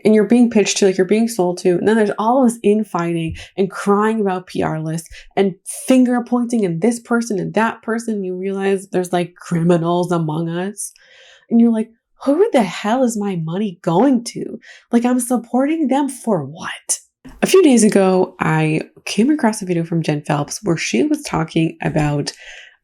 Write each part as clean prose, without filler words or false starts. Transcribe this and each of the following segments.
and you're being pitched to, like you're being sold to, and then there's all this infighting and crying about PR lists and finger pointing and this person and that person. You realize there's like criminals among us, and you're like, who the hell is my money going to? Like, I'm supporting them for what? A few days ago, I came across a video from Jen Phelps where she was talking about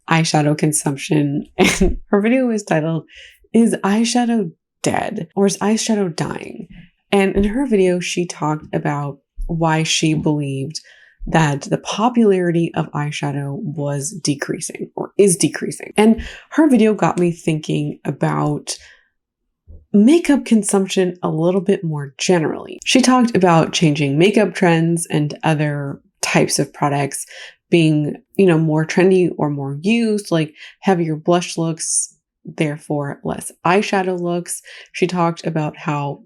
eyeshadow consumption, and her video was titled, "Is eyeshadow dead or is eyeshadow dying?" And in her video, she talked about why she believed that the popularity of eyeshadow was decreasing or is decreasing. And her video got me thinking about makeup consumption a little bit more generally. She talked about changing makeup trends and other types of products being, more trendy or more used, like heavier blush looks, therefore less eyeshadow looks. She talked about how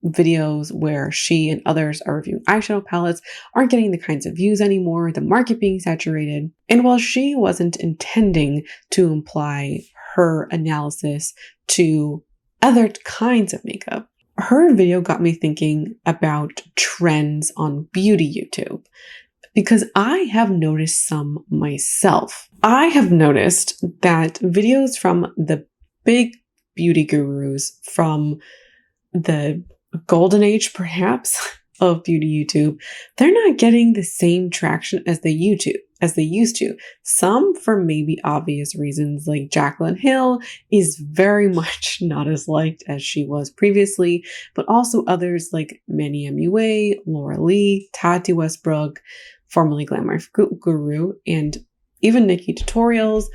videos where she and others are reviewing eyeshadow palettes aren't getting the kinds of views anymore, the market being saturated. And while she wasn't intending to imply her analysis to other kinds of makeup, her video got me thinking about trends on beauty YouTube, because I have noticed some myself. I have noticed that videos from the big beauty gurus from the golden age, perhaps, of beauty YouTube, they're not getting the same traction as they used to. Some for maybe obvious reasons, like Jaclyn Hill is very much not as liked as she was previously, but also others like Manny MUA, Laura Lee, Tati Westbrook, formerly Glamour Guru, and even Nikki Tutorials.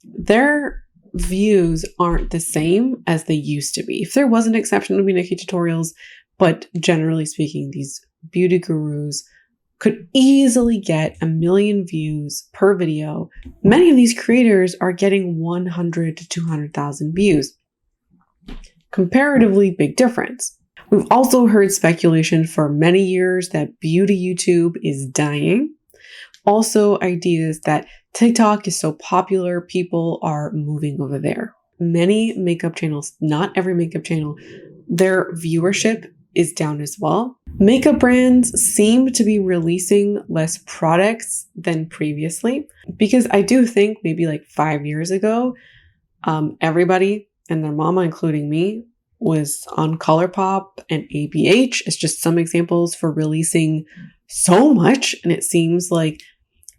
Their views aren't the same as they used to be. If there was an exception, it would be Nikki Tutorials, but generally speaking, these beauty gurus could easily get 1 million views per video. Many of these creators are getting 100 to 200,000 views. Comparatively big difference. We've also heard speculation for many years that beauty YouTube is dying. Also, ideas that TikTok is so popular, people are moving over there. Many makeup channels, not every makeup channel, their viewership is down as well. Makeup brands seem to be releasing less products than previously, because I do think maybe like 5 years ago, everybody and their mama, including me, was on ColourPop and ABH as just some examples for releasing so much. And it seems like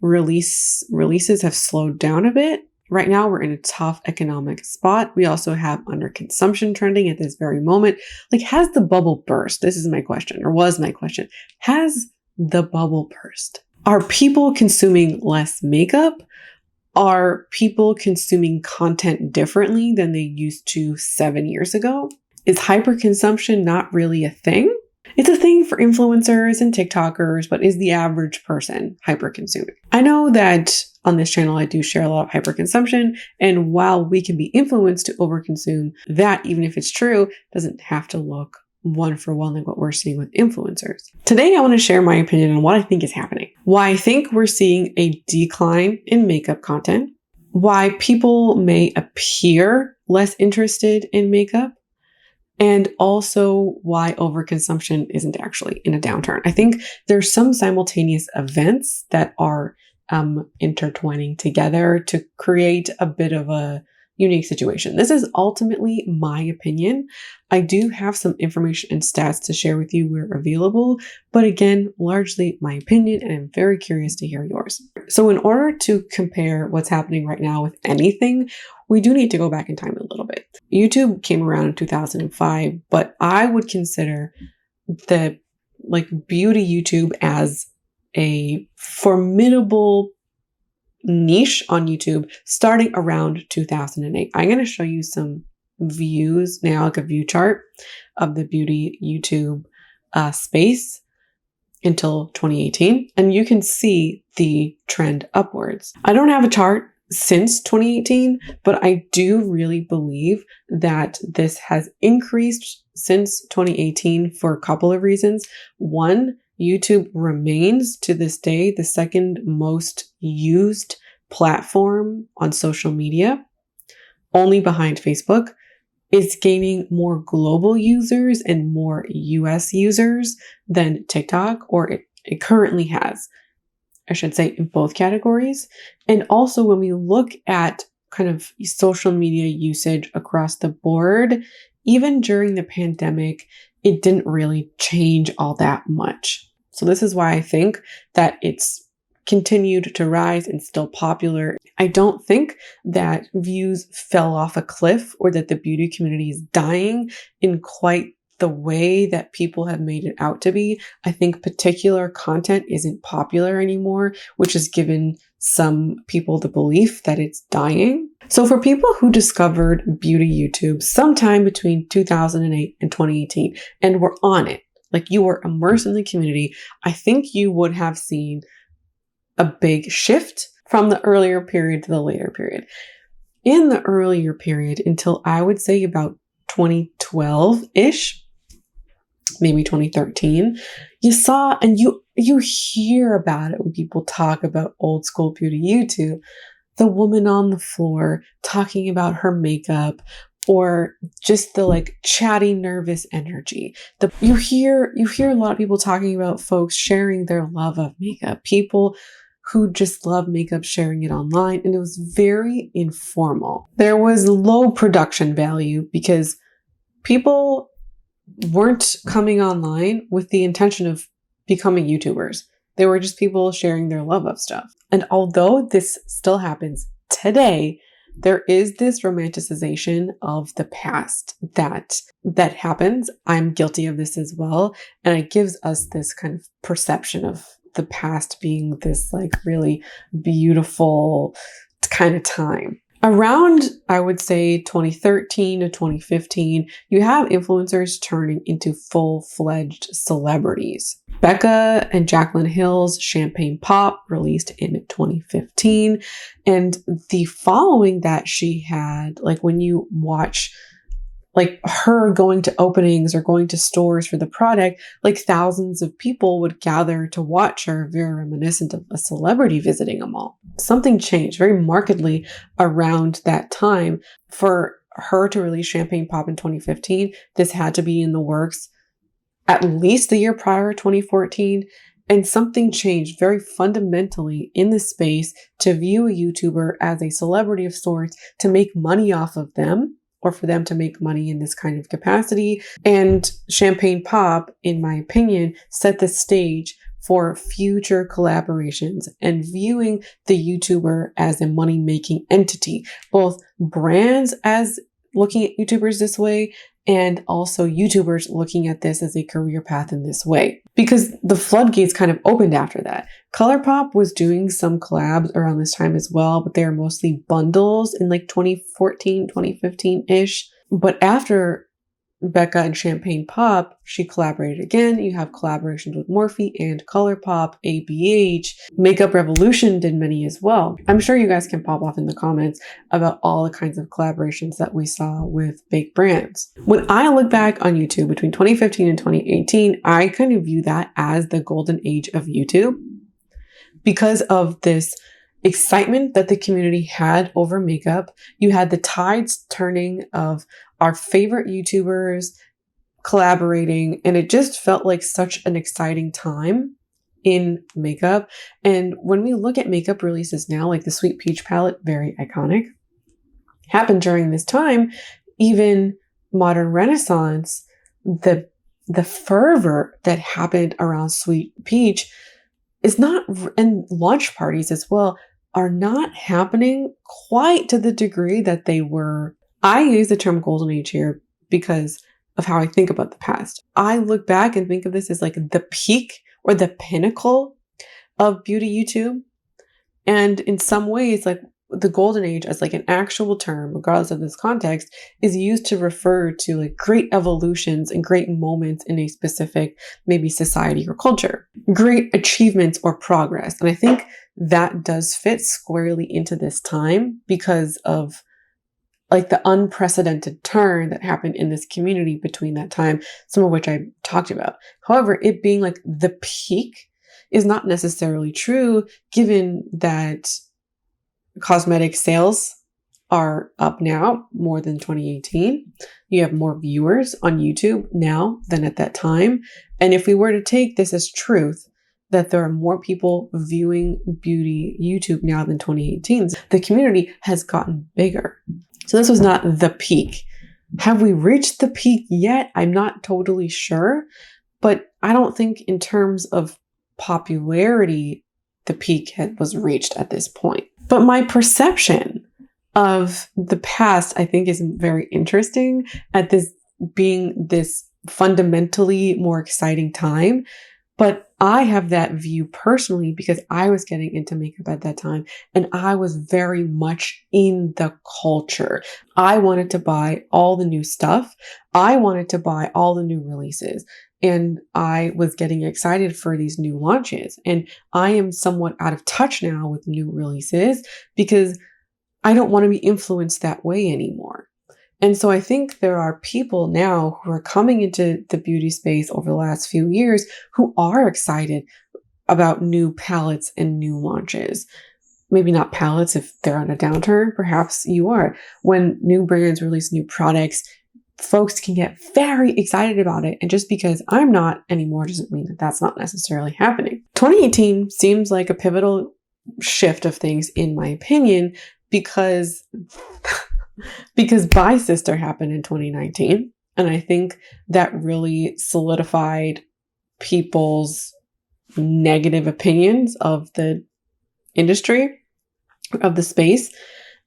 releases have slowed down a bit. Right now, we're in a tough economic spot. We also have underconsumption trending at this very moment. Like, has the bubble burst? This is my question, or was my question. Has the bubble burst? Are people consuming less makeup? Are people consuming content differently than they used to 7 years ago? Is hyperconsumption not really a thing? It's a thing for influencers and TikTokers, but is the average person hyperconsuming? I know that on this channel, I do share a lot of hyperconsumption, and while we can be influenced to overconsume, that, even if it's true, doesn't have to look one for one like what we're seeing with influencers. Today, I want to share my opinion on what I think is happening, why I think we're seeing a decline in makeup content, why people may appear less interested in makeup, and also why overconsumption isn't actually in a downturn. I think there's some simultaneous events that are intertwining together to create a bit of a unique situation. This is ultimately my opinion. I do have some information and stats to share with you where available, but again, largely my opinion, and I'm very curious to hear yours. So in order to compare what's happening right now with anything, we do need to go back in time a little bit. YouTube came around in 2005, but I would consider the beauty YouTube as a formidable niche on YouTube starting around 2008. I'm going to show you some views now, like a view chart of the beauty YouTube space until 2018, and you can see the trend upwards. I don't have a chart since 2018, but I do really believe that this has increased since 2018 for a couple of reasons. One, YouTube remains to this day the second most used platform on social media, only behind Facebook. It's gaining more global users and more US users than TikTok, or it currently has, I should say, in both categories. And also, when we look at kind of social media usage across the board, even during the pandemic, it didn't really change all that much. So this is why I think that it's continued to rise and still popular. I don't think that views fell off a cliff or that the beauty community is dying in quite the way that people have made it out to be. I think particular content isn't popular anymore, which has given some people the belief that it's dying. So for people who discovered beauty YouTube sometime between 2008 and 2018 and were on it, like you were immersed in the community, I think you would have seen a big shift from the earlier period to the later period. In the earlier period, until I would say about 2012-ish, maybe 2013, you saw and you hear about it when people talk about old school beauty YouTube, the woman on the floor talking about her makeup, or just the like chatty, nervous energy. You hear a lot of people talking about folks sharing their love of makeup, people who just love makeup sharing it online, and it was very informal. There was low production value because people weren't coming online with the intention of becoming YouTubers. They were just people sharing their love of stuff. And although this still happens today, there is this romanticization of the past that happens. I'm guilty of this as well. And it gives us this kind of perception of the past being this like really beautiful kind of time. Around, I would say, 2013 to 2015, you have influencers turning into full-fledged celebrities. Becca and Jaclyn Hill's Champagne Pop released in 2015, and the following that she had, like when you watch like her going to openings or going to stores for the product, like thousands of people would gather to watch her, very reminiscent of a celebrity visiting a mall. Something changed very markedly around that time. For her to release Champagne Pop in 2015, this had to be in the works at least the year prior, 2014. And something changed very fundamentally in the space to view a YouTuber as a celebrity of sorts, to make money off of them, or for them to make money in this kind of capacity. And Champagne Pop, in my opinion, set the stage for future collaborations and viewing the YouTuber as a money-making entity, both brands as looking at YouTubers this way, and also YouTubers looking at this as a career path in this way. Because the floodgates kind of opened after that. ColourPop was doing some collabs around this time as well, but they are mostly bundles in like 2014, 2015-ish. But after Becca and Champagne Pop, she collaborated again. You have collaborations with Morphe and ColourPop, ABH. Makeup Revolution did many as well. I'm sure you guys can pop off in the comments about all the kinds of collaborations that we saw with big brands. When I look back on YouTube between 2015 and 2018, I kind of view that as the golden age of YouTube because of this excitement that the community had over makeup. You had the tides turning of our favorite YouTubers collaborating, and it just felt like such an exciting time in makeup. And when we look at makeup releases now, like the Sweet Peach palette, very iconic, happened during this time. Even Modern Renaissance, the fervor that happened around Sweet Peach is not, and launch parties as well, are not happening quite to the degree that they were. I use the term golden age here because of how I think about the past. I look back and think of this as like the peak or the pinnacle of beauty YouTube. And in some ways, like the golden age as like an actual term, regardless of this context, is used to refer to like great evolutions and great moments in a specific maybe society or culture, great achievements or progress. And I think that does fit squarely into this time because of like the unprecedented turn that happened in this community between that time, some of which I talked about. However, it being like the peak is not necessarily true, given that cosmetic sales are up now more than 2018. You have more viewers on YouTube now than at that time. And if we were to take this as truth, that there are more people viewing beauty YouTube now than 2018, the community has gotten bigger. So this was not the peak. Have we reached the peak yet? I'm not totally sure, but I don't think in terms of popularity, the peak was reached at this point. But my perception of the past, I think, is very interesting at this being this fundamentally more exciting time. But I have that view personally because I was getting into makeup at that time and I was very much in the culture. I wanted to buy all the new stuff. I wanted to buy all the new releases. And I was getting excited for these new launches. And I am somewhat out of touch now with new releases because I don't want to be influenced that way anymore. And so I think there are people now who are coming into the beauty space over the last few years who are excited about new palettes and new launches. Maybe not palettes if they're on a downturn. Perhaps you are. When new brands release new products, folks can get very excited about it. And just because I'm not anymore doesn't mean that that's not necessarily happening. 2018 seems like a pivotal shift of things, in my opinion, because Bye Sister happened in 2019. And I think that really solidified people's negative opinions of the industry, of the space.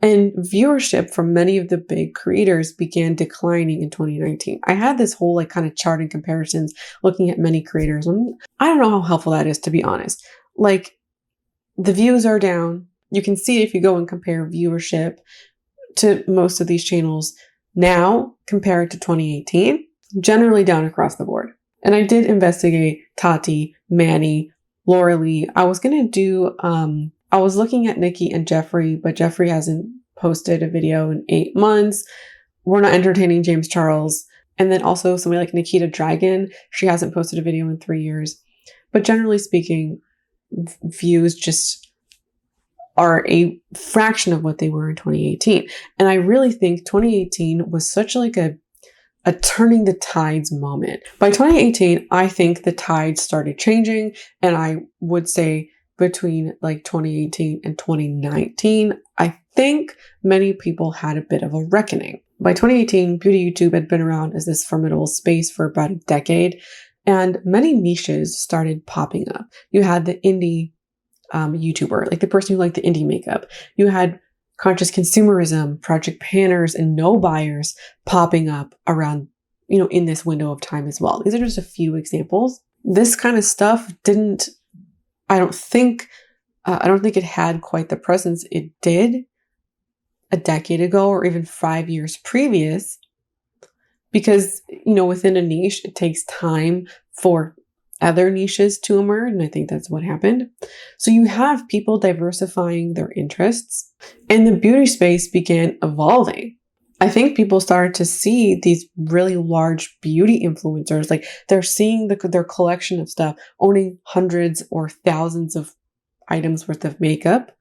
And viewership from many of the big creators began declining in 2019. I had this whole kind of chart and comparisons looking at many creators. And I don't know how helpful that is, to be honest. The views are down. You can see if you go and compare viewership to most of these channels now compared to 2018, generally down across the board. And I did investigate Tati, Manny, Laura Lee. I was going to do, I was looking at Nikki and Jeffree, but Jeffree hasn't posted a video in 8 months. We're not entertaining James Charles. And then also somebody like Nikita Dragon. She hasn't posted a video in 3 years. But generally speaking, views just are a fraction of what they were in 2018. And I really think 2018 was such a turning the tides moment. By 2018, I think the tides started changing. And I would say between 2018 and 2019, I think many people had a bit of a reckoning. By 2018, beauty YouTube had been around as this formidable space for about a decade, and many niches started popping up. You had the indie YouTuber, the person who liked the indie makeup. You had conscious consumerism, project panners, and no buyers popping up around, in this window of time as well. These are just a few examples. This kind of stuff I don't think it had quite the presence it did a decade ago or even 5 years previous, because, within a niche, it takes time for other niches to emerge. And I think that's what happened. So you have people diversifying their interests and the beauty space began evolving. I think people started to see these really large beauty influencers, they're seeing their collection of stuff, owning hundreds or thousands of items worth of makeup.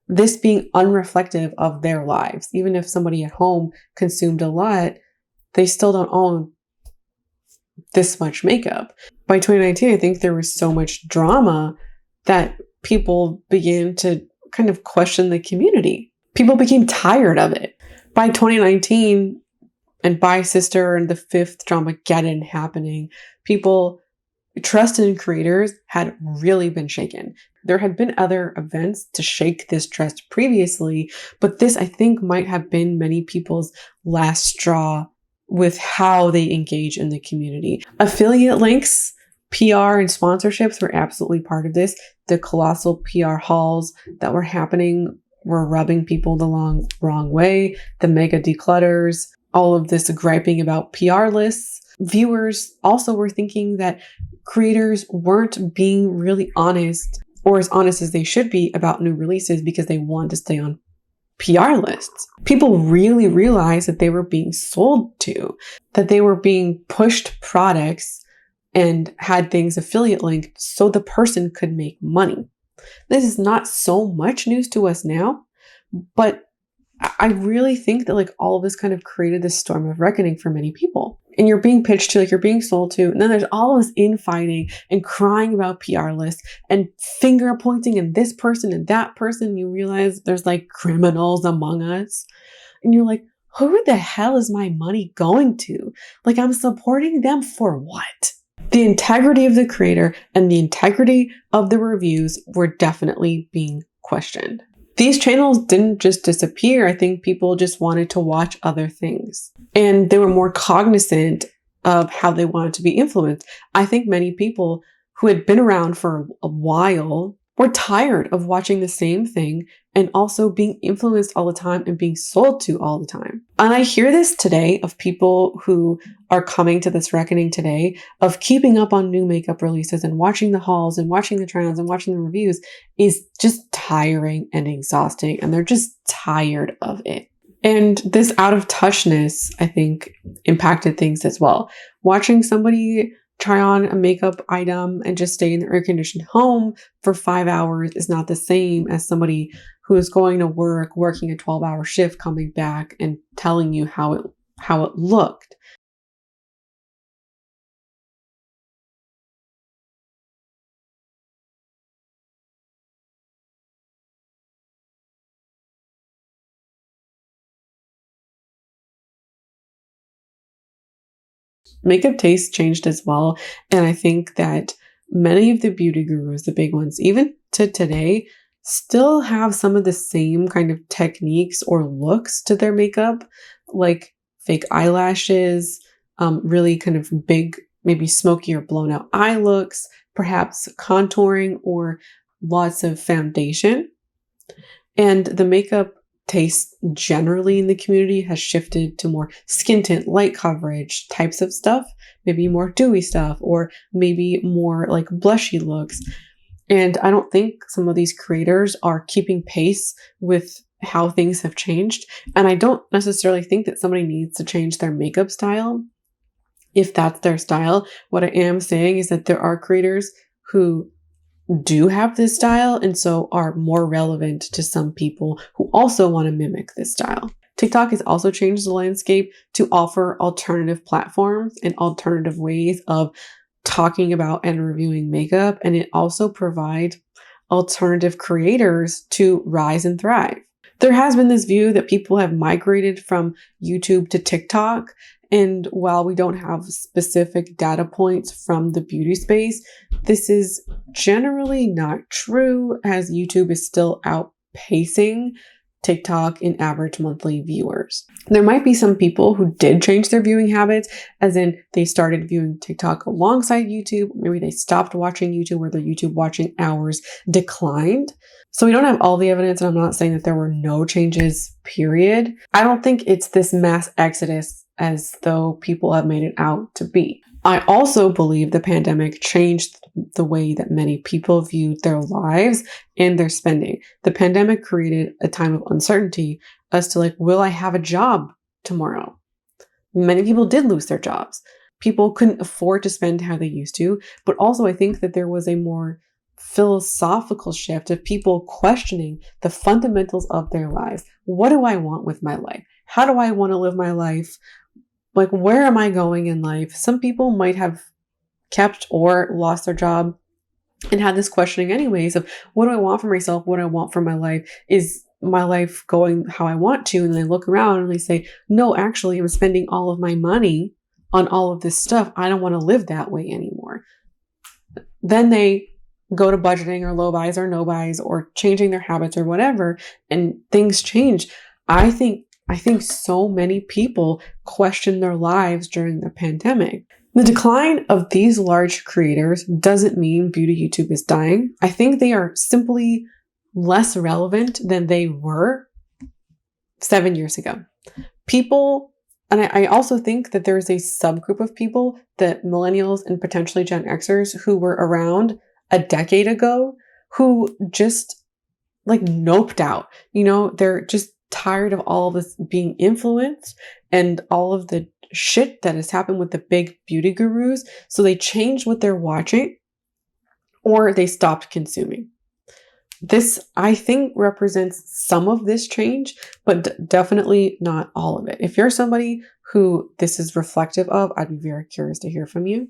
This being unreflective of their lives. Even if somebody at home consumed a lot, they still don't own this much makeup. By 2019, I think there was so much drama that people began to kind of question the community. People became tired of it. By 2019, and Bye Sister and the 5th Dramageddon happening, trust in creators had really been shaken. There had been other events to shake this trust previously, but this, I think, might have been many people's last straw with how they engage in the community. Affiliate links, PR, and sponsorships were absolutely part of this. The colossal PR hauls that were happening were rubbing people the wrong way. The mega declutters, all of this griping about PR lists. Viewers also were thinking that creators weren't being really honest, or as honest as they should be, about new releases because they wanted to stay on PR lists. People really realized that they were being sold to, that they were being pushed products and had things affiliate linked so the person could make money. This is not so much news to us now, but I really think that like all of this kind of created this storm of reckoning for many people. And you're being pitched to, like you're being sold to, and then there's all this infighting and crying about PR lists and finger pointing and this person and that person. You realize there's like criminals among us. And you're like, who the hell is my money going to? Like, I'm supporting them for what? The integrity of the creator and the integrity of the reviews were definitely being questioned. These channels didn't just disappear. I think people just wanted to watch other things. And they were more cognizant of how they wanted to be influenced. I think many people who had been around for a while were tired of watching the same thing and also being influenced all the time and being sold to all the time. And I hear this today of people who are coming to this reckoning today of keeping up on new makeup releases and watching the hauls and watching the trends and watching the reviews is just tiring and exhausting. And they're just tired of it. And this out of touchness, I think, impacted things as well. Watching somebody try on a makeup item and just stay in their air-conditioned home for 5 hours is not the same as somebody who is going to work, working a 12-hour shift, coming back and telling you how it looked. Makeup taste changed as well. And I think that many of the beauty gurus, the big ones, even to today, still have some of the same kind of techniques or looks to their makeup, like fake eyelashes, really kind of big, maybe smoky or blown out eye looks, perhaps contouring or lots of foundation. And the makeup taste generally in the community has shifted to more skin tint, light coverage types of stuff, maybe more dewy stuff, or maybe more like blushy looks. And I don't think some of these creators are keeping pace with how things have changed. And I don't necessarily think that somebody needs to change their makeup style if that's their style. What I am saying is that there are creators who do have this style and so are more relevant to some people who also want to mimic this style. TikTok has also changed the landscape to offer alternative platforms and alternative ways of talking about and reviewing makeup, and it also provides alternative creators to rise and thrive. There has been this view that people have migrated from YouTube to TikTok, and while we don't have specific data points from the beauty space, this is generally not true, as YouTube is still outpacing TikTok in average monthly viewers. There might be some people who did change their viewing habits, as in they started viewing TikTok alongside YouTube. Maybe they stopped watching YouTube, or their YouTube watching hours declined. So we don't have all the evidence, and I'm not saying that there were no changes, period. I don't think it's this mass exodus as though people have made it out to be. I also believe the pandemic changed the way that many people viewed their lives and their spending. The pandemic created a time of uncertainty as to like, will I have a job tomorrow? Many people did lose their jobs. People couldn't afford to spend how they used to, but also I think that there was a more philosophical shift of people questioning the fundamentals of their lives. What do I want with my life? How do I want to live my life? Like, where am I going in life? Some people might have kept or lost their job and had this questioning anyways of what do I want for myself? What do I want for my life? Is my life going how I want to? And they look around and they say, no, actually, I'm spending all of my money on all of this stuff. I don't want to live that way anymore. Then they go to budgeting or low buys or no buys or changing their habits or whatever, and things change. I think so many people questioned their lives during the pandemic. The decline of these large creators doesn't mean beauty YouTube is dying. I think they are simply less relevant than they were 7 years ago. People, and I also think that there's a subgroup of people, that millennials and potentially Gen Xers who were around a decade ago, who just like noped out. You know, they're just tired of all of this being influenced and all of the shit that has happened with the big beauty gurus. So they changed what they're watching, or they stopped consuming. This, I think, represents some of this change, but definitely not all of it. If you're somebody who this is reflective of, I'd be very curious to hear from you.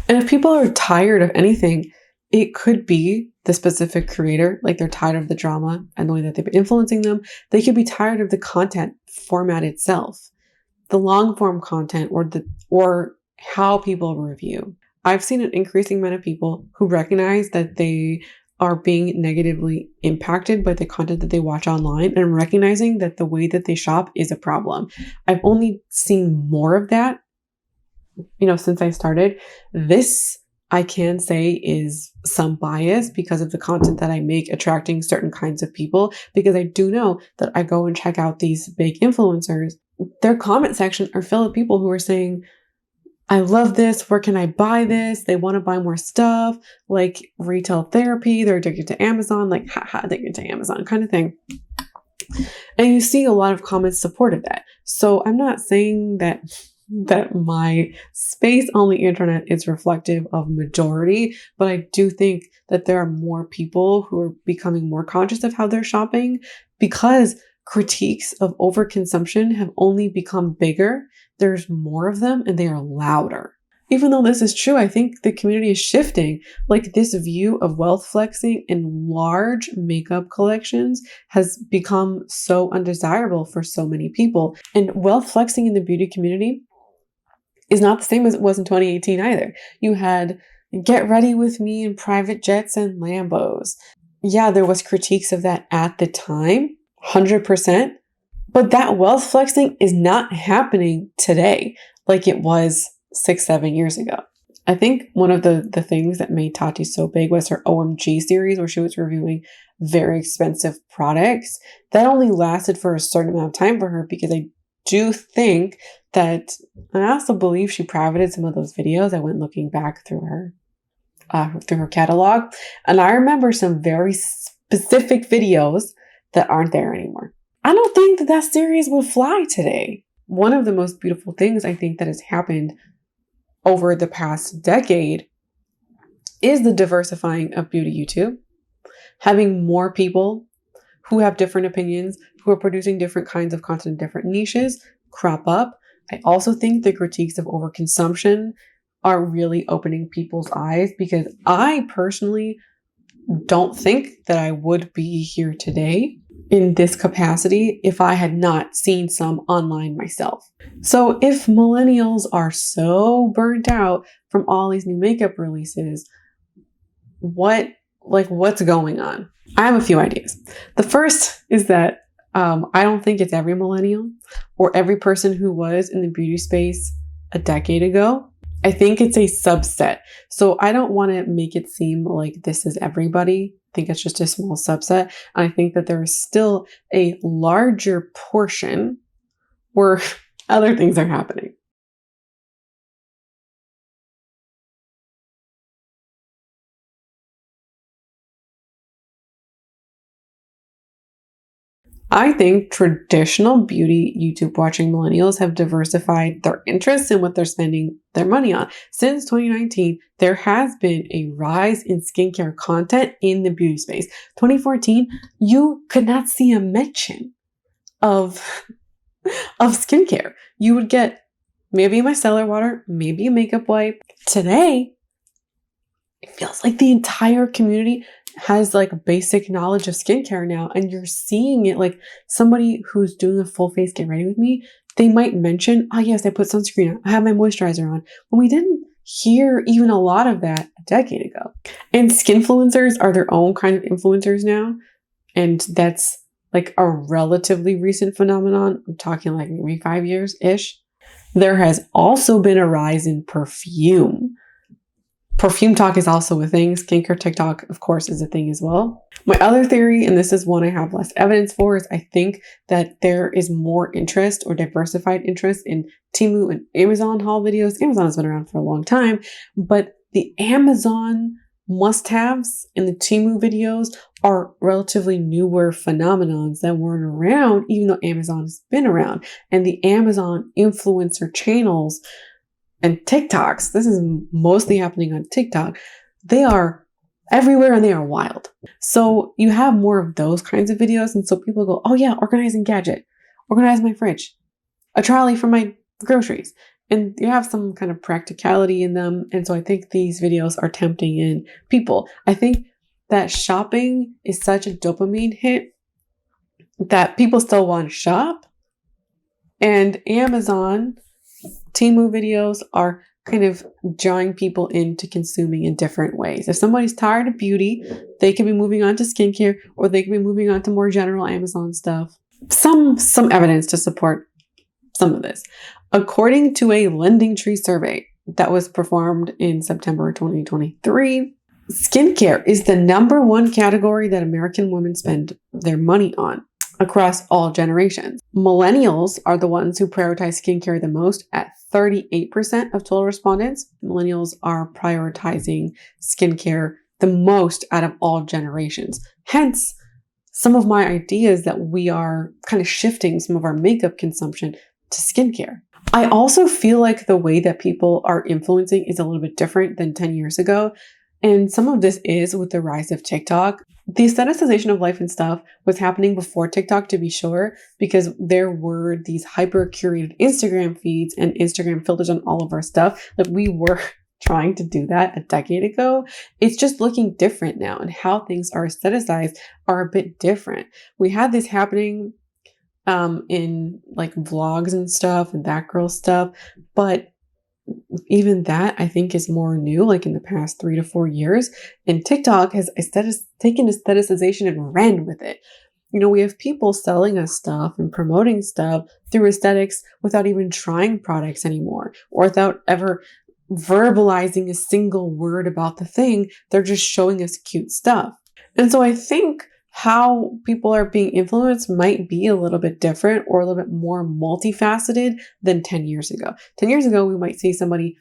And if people are tired of anything, it could be the specific creator, like they're tired of the drama and the way that they've been influencing them. They could be tired of the content format itself, the long form content, or how people review. I've seen an increasing amount of people who recognize that they are being negatively impacted by the content that they watch online and recognizing that the way that they shop is a problem. I've only seen more of that, since I started. This, I can say, is some bias because of the content that I make attracting certain kinds of people, because I do know that I go and check out these big influencers. Their comment section are filled with people who are saying, I love this. Where can I buy this? They want to buy more stuff, like retail therapy. They're addicted to Amazon, like, haha, addicted to Amazon kind of thing. And you see a lot of comments supported that. So I'm not saying that my space on the internet is reflective of majority, but I do think that there are more people who are becoming more conscious of how they're shopping, because critiques of overconsumption have only become bigger. There's more of them and they are louder. Even though this is true, I think the community is shifting. Like, this view of wealth flexing in large makeup collections has become so undesirable for so many people. And wealth flexing in the beauty community is not the same as it was in 2018 either. You had get ready with me in private jets and Lambos. Yeah, there was critiques of that at the time, 100%. But that wealth flexing is not happening today like it was 6-7 years ago. I think one of the things that made Tati so big was her OMG series, where she was reviewing very expensive products. That only lasted for a certain amount of time for her, because I do think that, and I also believe she privated some of those videos. I went looking back through her catalog, and I remember some very specific videos that aren't there anymore. I don't think that series would fly today. One of the most beautiful things I think that has happened over the past decade is the diversifying of beauty YouTube. Having more people who have different opinions, who are producing different kinds of content in different niches, crop up. I also think the critiques of overconsumption are really opening people's eyes, because I personally don't think that I would be here today in this capacity if I had not seen some online myself. So if millennials are so burnt out from all these new makeup releases, what's going on? I have a few ideas. The first is that I don't think it's every millennial or every person who was in the beauty space a decade ago. I think it's a subset. So I don't want to make it seem like this is everybody. I think it's just a small subset. And I think that there is still a larger portion where other things are happening. I think traditional beauty YouTube watching millennials have diversified their interests in what they're spending their money on. Since 2019, there has been a rise in skincare content in the beauty space. 2014, you could not see a mention of skincare. You would get maybe a micellar water, maybe a makeup wipe. Today, it feels like the entire community has like basic knowledge of skincare now, and you're seeing it. Like, somebody who's doing a full face get ready with me, they might mention, oh yes, I put sunscreen on, I have my moisturizer on, when we didn't hear even a lot of that a decade ago. And skinfluencers are their own kind of influencers now, and that's like a relatively recent phenomenon. I'm talking like maybe 5 years-ish. There has also been a rise in perfume. Perfume talk is also a thing. Skincare TikTok, of course, is a thing as well. My other theory, and this is one I have less evidence for, is I think that there is more interest or diversified interest in Temu and Amazon haul videos. Amazon has been around for a long time, but the Amazon must-haves in the Temu videos are relatively newer phenomenons that weren't around, even though Amazon has been around. And the Amazon influencer channels and TikToks, this is mostly happening on TikTok, they are everywhere and they are wild. So you have more of those kinds of videos. And so people go, oh yeah, organizing gadget, organize my fridge, a trolley for my groceries. And you have some kind of practicality in them. And so I think these videos are tempting in people. I think that shopping is such a dopamine hit that people still want to shop. And Amazon, Temu videos are kind of drawing people into consuming in different ways. If somebody's tired of beauty, they could be moving on to skincare, or they could be moving on to more general Amazon stuff. Some evidence to support some of this. According to a Lending Tree survey that was performed in September 2023, skincare is the number one category that American women spend their money on across all generations. Millennials are the ones who prioritize skincare the most at 38% of total respondents. Millennials are prioritizing skincare the most out of all generations. Hence, some of my ideas that we are kind of shifting some of our makeup consumption to skincare. I also feel like the way that people are influencing is a little bit different than 10 years ago. And some of this is with the rise of TikTok. The aestheticization of life and stuff was happening before TikTok, to be sure, because there were these hyper curated Instagram feeds and Instagram filters on all of our stuff. Like, we were trying to do that a decade ago. It's just looking different now, and how things are aestheticized are a bit different. We had this happening in like vlogs and stuff and that girl stuff, but even that I think is more new, like in the past 3 to 4 years. And TikTok has taken aestheticization and ran with it. You know, we have people selling us stuff and promoting stuff through aesthetics without even trying products anymore, or without ever verbalizing a single word about the thing. They're just showing us cute stuff. And so I think how people are being influenced might be a little bit different, or a little bit more multifaceted than 10 years ago. 10 years ago, we might see somebody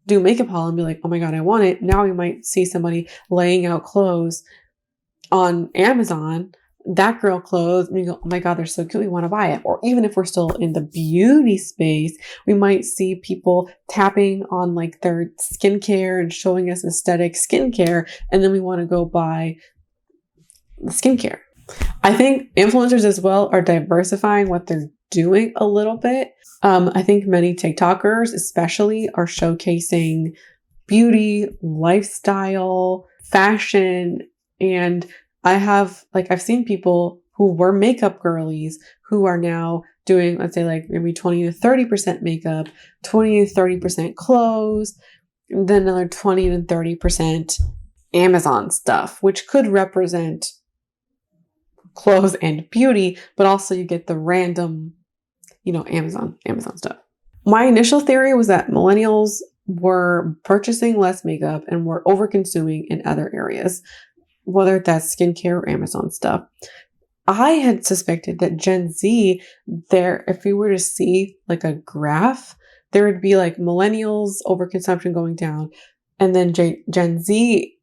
do makeup haul and be like, oh my God, I want it. Now we might see somebody laying out clothes on Amazon, that girl clothes, and you go, oh my God, they're so cute, we want to buy it. Or even if we're still in the beauty space, we might see people tapping on like their skincare and showing us aesthetic skincare, and then we want to go buy skincare. I think influencers as well are diversifying what they're doing a little bit. I think many TikTokers especially are showcasing beauty, lifestyle, fashion. And I've seen people who were makeup girlies who are now doing, let's say, like maybe 20 to 30% makeup, 20 to 30% clothes, and then another 20 to 30% Amazon stuff, which could represent clothes and beauty, but also you get the random, Amazon stuff. My initial theory was that millennials were purchasing less makeup and were over-consuming in other areas, whether that's skincare or Amazon stuff. I had suspected that Gen Z, if we were to see like a graph, there would be like millennials overconsumption going down, and then Gen Z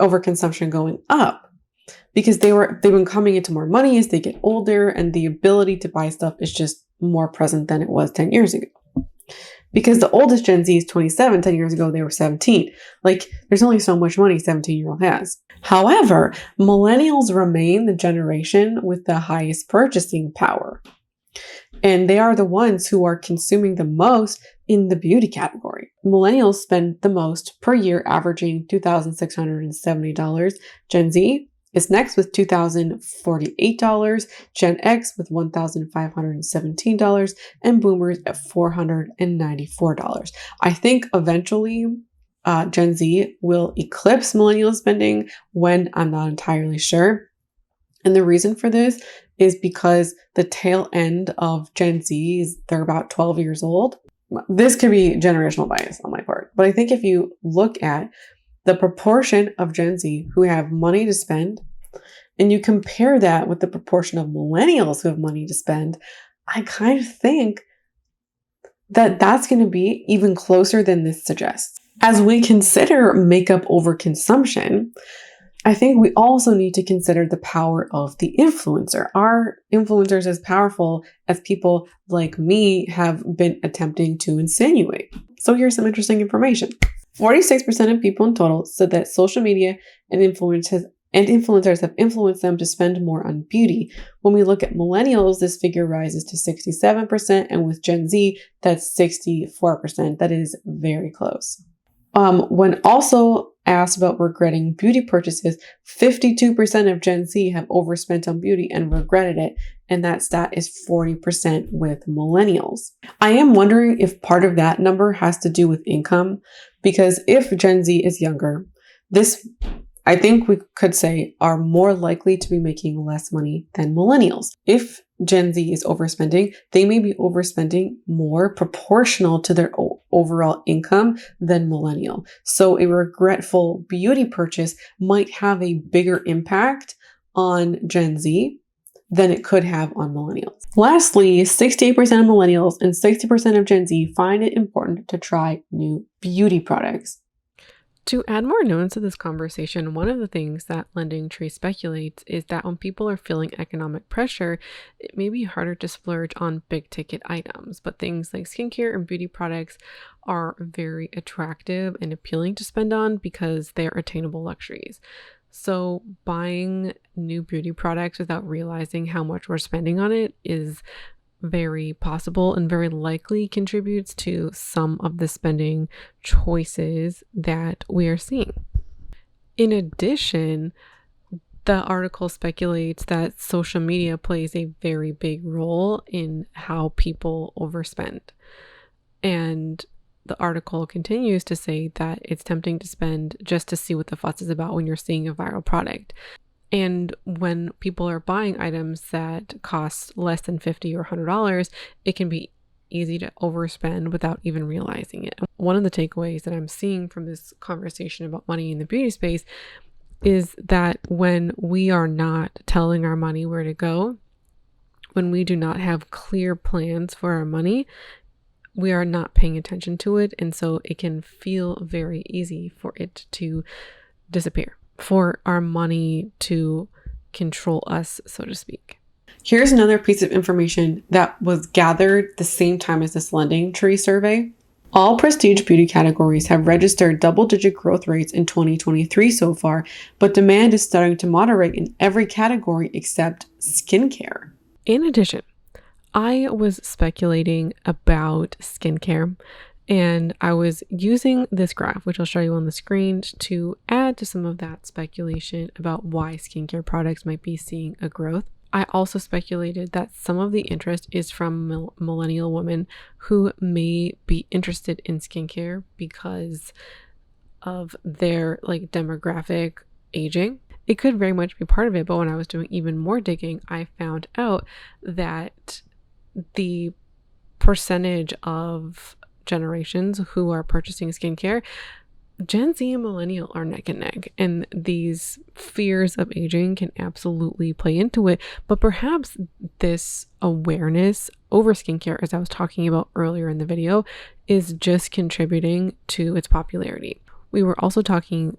overconsumption going up. Because they've been coming into more money as they get older, and the ability to buy stuff is just more present than it was 10 years ago. Because the oldest Gen Z is 27, 10 years ago they were 17. Like, there's only so much money a 17-year-old has. However, millennials remain the generation with the highest purchasing power. And they are the ones who are consuming the most in the beauty category. Millennials spend the most per year, averaging $2,670. Gen Z is next with $2,048, Gen X with $1,517, and Boomers at $494. I think eventually Gen Z will eclipse millennial spending when, I'm not entirely sure. And the reason for this is because the tail end of Gen Z they're about 12 years old. This could be generational bias on my part, but I think if you look at the proportion of Gen Z who have money to spend, and you compare that with the proportion of millennials who have money to spend, I kind of think that that's going to be even closer than this suggests. As we consider makeup overconsumption, I think we also need to consider the power of the influencer. Are influencers as powerful as people like me have been attempting to insinuate? So here's some interesting information. 46% of people in total said that social media and influencers have influenced them to spend more on beauty. When we look at millennials, this figure rises to 67%, and with Gen Z, that's 64%. That is very close. When also asked about regretting beauty purchases, 52% of Gen Z have overspent on beauty and regretted it, and that stat is 40% with millennials. I am wondering if part of that number has to do with income, because if Gen Z is younger, this, I think we could say, are more likely to be making less money than millennials. If Gen Z is overspending, they may be overspending more proportional to their overall income than millennial. So a regretful beauty purchase might have a bigger impact on Gen Z than it could have on millennials. Lastly, 68% of millennials and 60% of Gen Z find it important to try new beauty products. To add more nuance to this conversation, one of the things that Lending Tree speculates is that when people are feeling economic pressure, it may be harder to splurge on big ticket items, but things like skincare and beauty products are very attractive and appealing to spend on because they're attainable luxuries. So buying new beauty products without realizing how much we're spending on it is very possible and very likely contributes to some of the spending choices that we are seeing. In addition, the article speculates that social media plays a very big role in how people overspend. And the article continues to say that it's tempting to spend just to see what the fuss is about when you're seeing a viral product. And when people are buying items that cost less than $50 or $100, it can be easy to overspend without even realizing it. One of the takeaways that I'm seeing from this conversation about money in the beauty space is that when we are not telling our money where to go, when we do not have clear plans for our money, we are not paying attention to it. And so it can feel very easy for it to disappear, for our money to control us, so to speak. Here's another piece of information that was gathered the same time as this Lending Tree survey. All prestige beauty categories have registered double-digit growth rates in 2023 so far, but demand is starting to moderate in every category except skincare. In addition, I was speculating about skincare, and I was using this graph, which I'll show you on the screen, to add to some of that speculation about why skincare products might be seeing a growth. I also speculated that some of the interest is from millennial women who may be interested in skincare because of their demographic aging. It could very much be part of it, but when I was doing even more digging, I found out that the percentage of generations who are purchasing skincare, Gen Z and millennial are neck and neck, and these fears of aging can absolutely play into it. But perhaps this awareness over skincare, as I was talking about earlier in the video, is just contributing to its popularity. We were also talking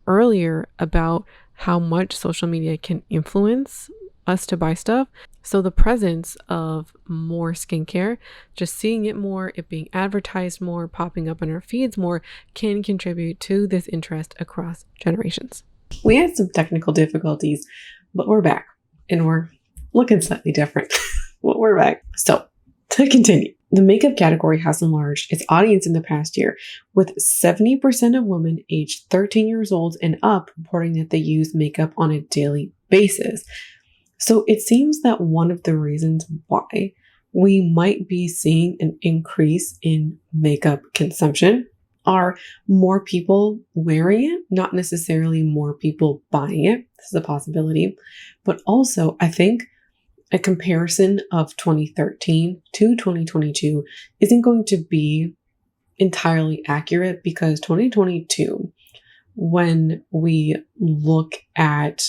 earlier about how much social media can influence us to buy stuff. So the presence of more skincare, just seeing it more, it being advertised more, popping up in our feeds more, can contribute to this interest across generations. We had some technical difficulties, but we're back and we're looking slightly different. But we're back. So to continue, the makeup category has enlarged its audience in the past year, with 70% of women aged 13 years old and up reporting that they use makeup on a daily basis. So it seems that one of the reasons why we might be seeing an increase in makeup consumption are more people wearing it, not necessarily more people buying it. This is a possibility. But also, I think a comparison of 2013 to 2022 isn't going to be entirely accurate, because 2022, when we look at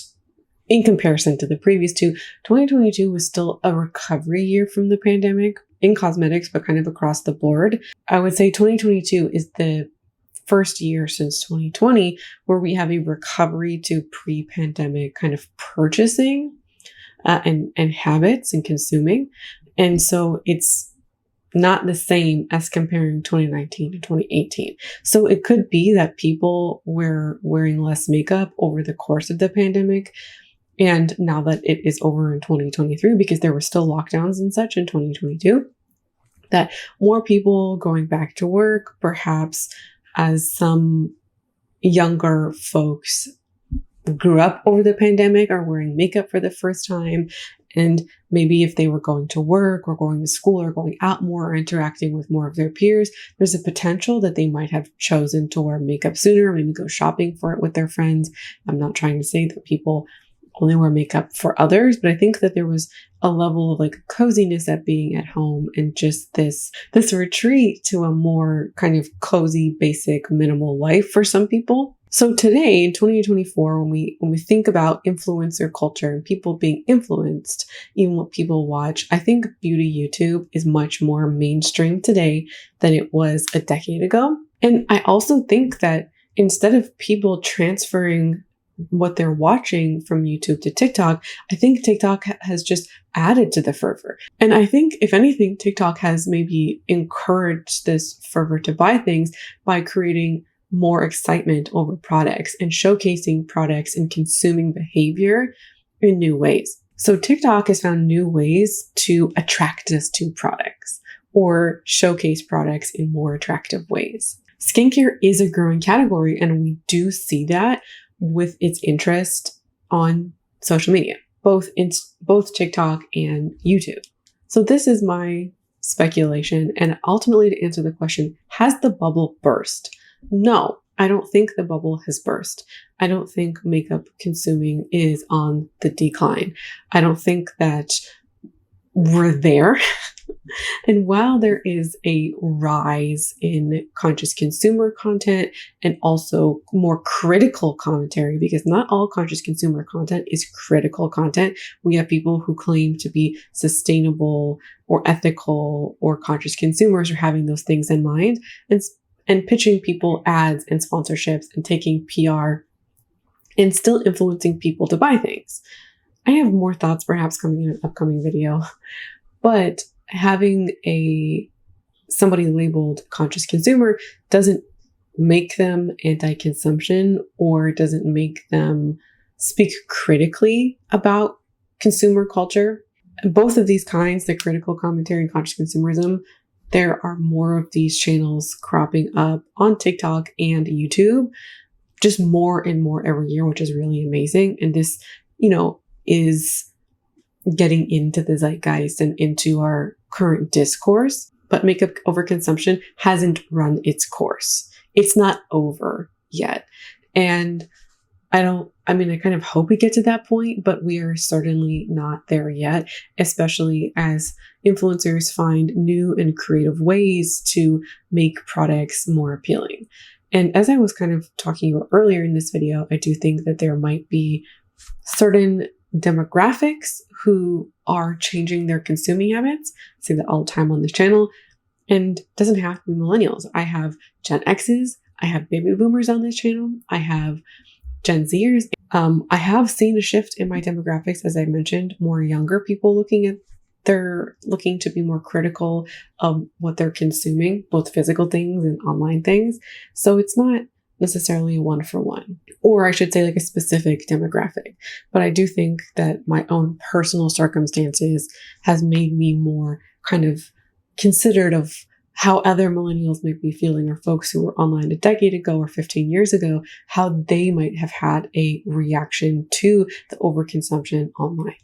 in comparison to the previous two, 2022 was still a recovery year from the pandemic in cosmetics, but kind of across the board. I would say 2022 is the first year since 2020 where we have a recovery to pre-pandemic kind of purchasing and habits and consuming. And so it's not the same as comparing 2019 to 2018. So it could be that people were wearing less makeup over the course of the pandemic. And now that it is over in 2023, because there were still lockdowns and such in 2022, that more people going back to work, perhaps as some younger folks grew up over the pandemic are wearing makeup for the first time. And maybe if they were going to work or going to school or going out more or interacting with more of their peers, there's a potential that they might have chosen to wear makeup sooner, maybe go shopping for it with their friends. I'm not trying to say that people only wear makeup for others, but I think that there was a level of like coziness at being at home and just this retreat to a more kind of cozy, basic, minimal life for some people. So today in 2024, when we think about influencer culture and people being influenced, even what people watch, I think beauty YouTube is much more mainstream today than it was a decade ago. And I also think that instead of people transferring what they're watching from YouTube to TikTok, I think TikTok has just added to the fervor. And I think, if anything, TikTok has maybe encouraged this fervor to buy things by creating more excitement over products and showcasing products and consuming behavior in new ways. So TikTok has found new ways to attract us to products or showcase products in more attractive ways. Skincare is a growing category, and we do see that with its interest on social media, both TikTok and YouTube. So this is my speculation, and ultimately to answer the question, has the bubble burst? No, I don't think the bubble has burst. I don't think makeup consuming is on the decline. I don't think that we're there. And while there is a rise in conscious consumer content and also more critical commentary, because not all conscious consumer content is critical content. We have people who claim to be sustainable or ethical or conscious consumers or having those things in mind and pitching people ads and sponsorships and taking PR and still influencing people to buy things. I have more thoughts perhaps coming in an upcoming video, but having somebody labeled conscious consumer doesn't make them anti-consumption or doesn't make them speak critically about consumer culture. Both of these kinds, the critical commentary and conscious consumerism, there are more of these channels cropping up on TikTok and YouTube, just more and more every year, which is really amazing. And this, is getting into the zeitgeist and into our current discourse, but makeup overconsumption hasn't run its course. It's not over yet. And I kind of hope we get to that point, but we are certainly not there yet, especially as influencers find new and creative ways to make products more appealing. And as I was kind of talking about earlier in this video, I do think that there might be certain demographics who are changing their consuming habits. I say that all the time on this channel, and it doesn't have to be millennials. I have Gen X's, I have baby boomers on this channel, I have Gen Zers. I have seen a shift in my demographics, as I mentioned, more younger people looking to be more critical of what they're consuming, both physical things and online things. So it's not necessarily a one-for-one, or I should say like a specific demographic. But I do think that my own personal circumstances has made me more kind of considerate of how other millennials might be feeling, or folks who were online a decade ago or 15 years ago, how they might have had a reaction to the overconsumption online.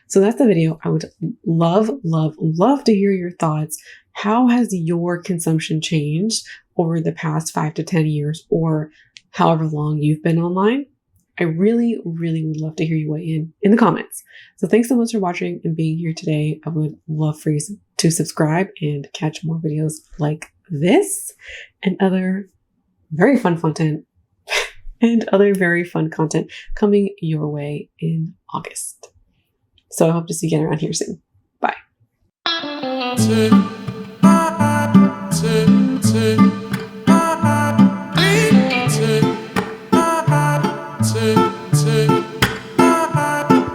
So that's the video. I would love, love, love to hear your thoughts. How has your consumption changed over the past 5 to 10 years or however long you've been online? I really, really would love to hear you weigh in the comments. So thanks so much for watching and being here today. I would love for you to subscribe and catch more videos like this and other very fun content coming your way in August. So I hope to see you again around here soon. Bye.